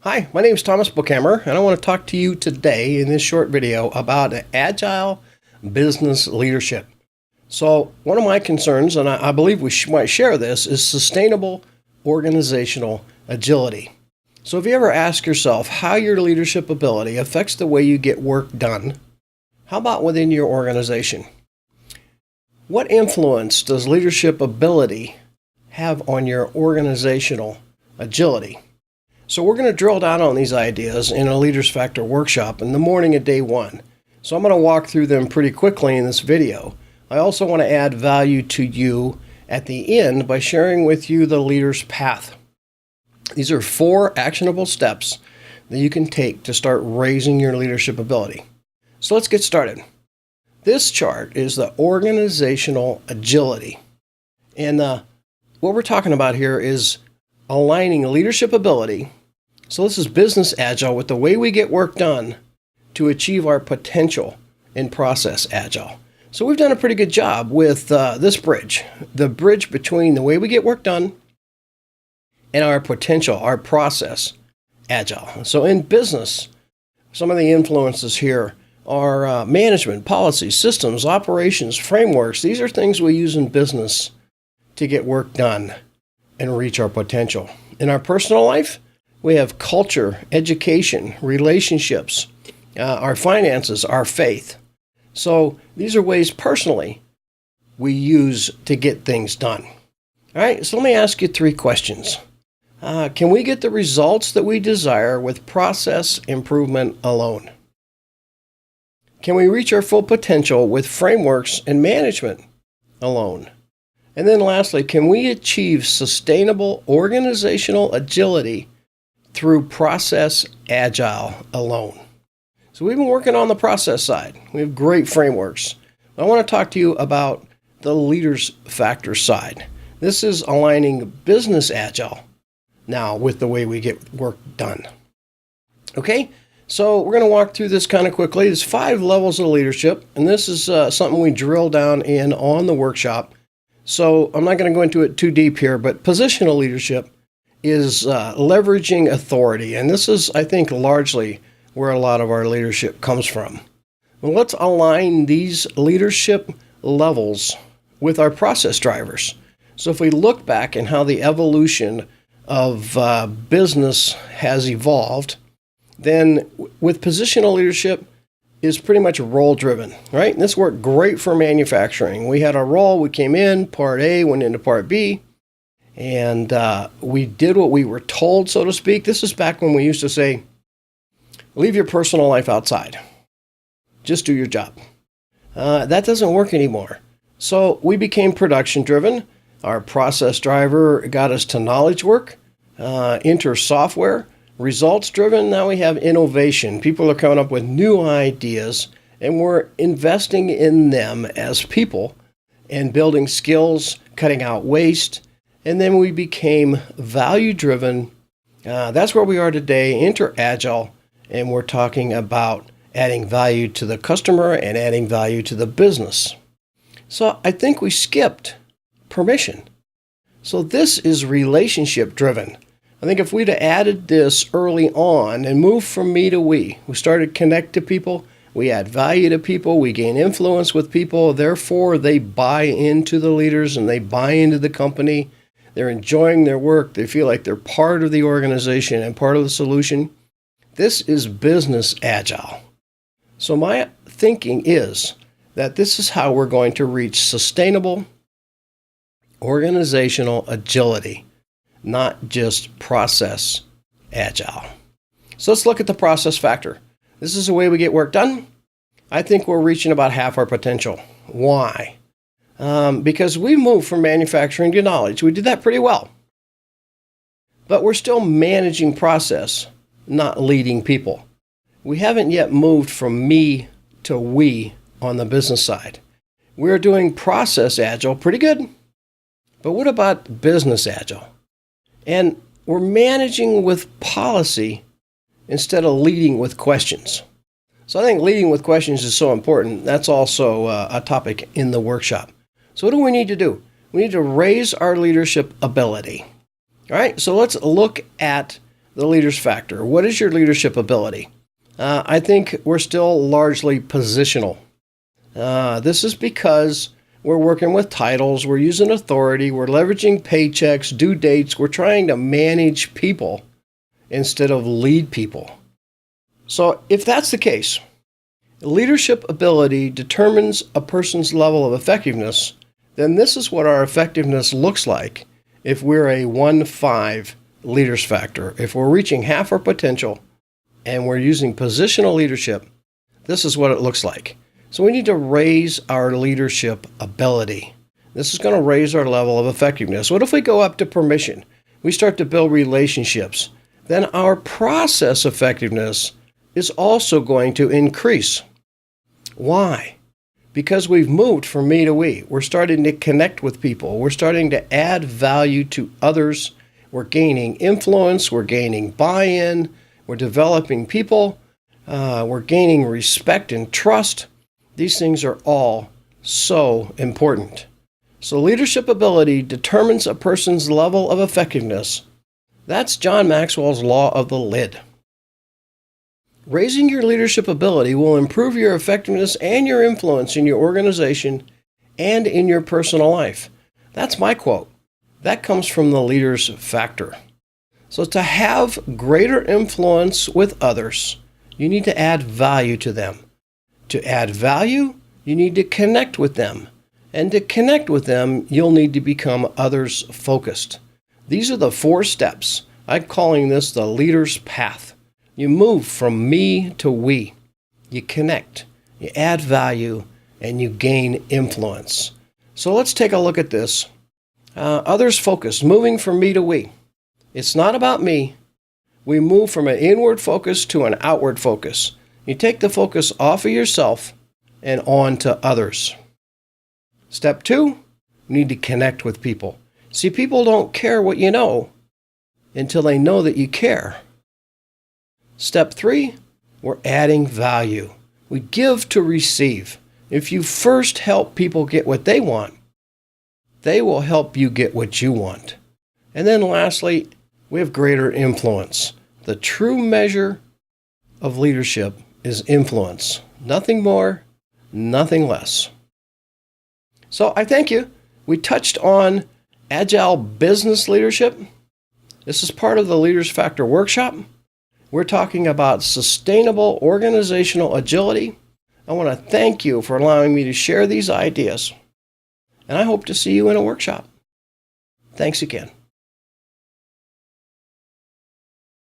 Hi, my name is Thomas Bookhammer, and I want to talk to you today in this short video about agile business leadership. So, one of my concerns, and I believe we might share this, is sustainable organizational agility. So, if you ever ask yourself how your leadership ability affects the way you get work done, how about within your organization? What influence does leadership ability have on your organizational agility? So we're going to drill down on these ideas in a Leaders Factor workshop in the morning of day one. So I'm going to walk through them pretty quickly in this video. I also want to add value to you at the end by sharing with you the leader's path. These are 4 actionable steps that you can take to start raising your leadership ability. So let's get started. This chart is the organizational agility. And what we're talking about here is aligning leadership ability. So this is business agile with the way we get work done to achieve our potential in process agile. So we've done a pretty good job with this bridge, the bridge between the way we get work done and our potential, our process agile. So in business, some of the influences here are management, policies, systems, operations, frameworks. These are things we use in business to get work done and reach our potential. In our personal life, we have culture, education, relationships, our finances, our faith. So these are ways personally we use to get things done. All right, so let me ask you 3 questions. Can we get the results that we desire with process improvement alone? Can we reach our full potential with frameworks and management alone? And then lastly, can we achieve sustainable organizational agility through process agile alone? So we've been working on the process side. We have great frameworks. I want to talk to you about the Leaders Factor side. This is aligning business agile now with the way we get work done. Okay, so we're going to walk through this kind of quickly. There's 5 levels of leadership, and this is something we drill down in on the workshop. So I'm not going to go into it too deep here, but positional leadership is leveraging authority. And this is, I think, largely where a lot of our leadership comes from. Well, let's align these leadership levels with our process drivers. So if we look back in how the evolution of business has evolved, then with positional leadership is pretty much role-driven, right? And this worked great for manufacturing. We had a role, we came in, part A went into part B, and we did what we were told, so to speak. This is back when we used to say, leave your personal life outside. Just do your job. That doesn't work anymore. So we became production-driven. Our process driver got us to knowledge work, enter software. Results-driven, now we have innovation. People are coming up with new ideas, and we're investing in them as people and building skills, cutting out waste. And then we became value-driven. That's where we are today, enter agile, and we're talking about adding value to the customer and adding value to the business. So I think we skipped permission. So this is relationship-driven. I think if we'd have added this early on and moved from me to we started to connect to people, we add value to people, we gain influence with people, therefore they buy into the leaders and they buy into the company. They're enjoying their work, they feel like they're part of the organization and part of the solution. This is business agile. So my thinking is that this is how we're going to reach sustainable organizational agility, not just process agile. So let's look at the process factor. This is the way we get work done. I think we're reaching about half our potential. Why? Because we moved from manufacturing to knowledge. We did that pretty well. But we're still managing process, not leading people. We haven't yet moved from me to we on the business side. We're doing process agile pretty good. But what about business agile? And we're managing with policy instead of leading with questions. So I think leading with questions is so important. That's also a topic in the workshop. So what do we need to do? We need to raise our leadership ability. All right, so let's look at the leader's factor. What is your leadership ability? I think we're still largely positional. This is because we're working with titles, we're using authority, we're leveraging paychecks, due dates, we're trying to manage people instead of lead people. So if that's the case, leadership ability determines a person's level of effectiveness, then this is what our effectiveness looks like if we're a 1-5 leaders factor. If we're reaching half our potential and we're using positional leadership, this is what it looks like. So we need to raise our leadership ability. This is going to raise our level of effectiveness. What if we go up to permission? We start to build relationships. Then our process effectiveness is also going to increase. Why? Because we've moved from me to we. We're starting to connect with people. We're starting to add value to others. We're gaining influence. We're gaining buy-in. We're developing people. We're gaining respect and trust. These things are all so important. So leadership ability determines a person's level of effectiveness. That's John Maxwell's law of the lid. Raising your leadership ability will improve your effectiveness and your influence in your organization and in your personal life. That's my quote. That comes from the leader's factor. So to have greater influence with others, you need to add value to them. To add value, you need to connect with them. And to connect with them, you'll need to become others focused. These are the 4 steps. I'm calling this the leader's path. You move from me to we. You connect, you add value, and you gain influence. So let's take a look at this. Others focused, moving from me to we. It's not about me. We move from an inward focus to an outward focus. You take the focus off of yourself and on to others. Step 2, you need to connect with people. See, people don't care what you know until they know that you care. Step 3, we're adding value. We give to receive. If you first help people get what they want, they will help you get what you want. And then lastly, we have greater influence. The true measure of leadership is influence. Nothing more, nothing less. So I thank you. We touched on agile business leadership. This is part of the Leaders Factor workshop. We're talking about sustainable organizational agility. I want to thank you for allowing me to share these ideas. And I hope to see you in a workshop. Thanks again.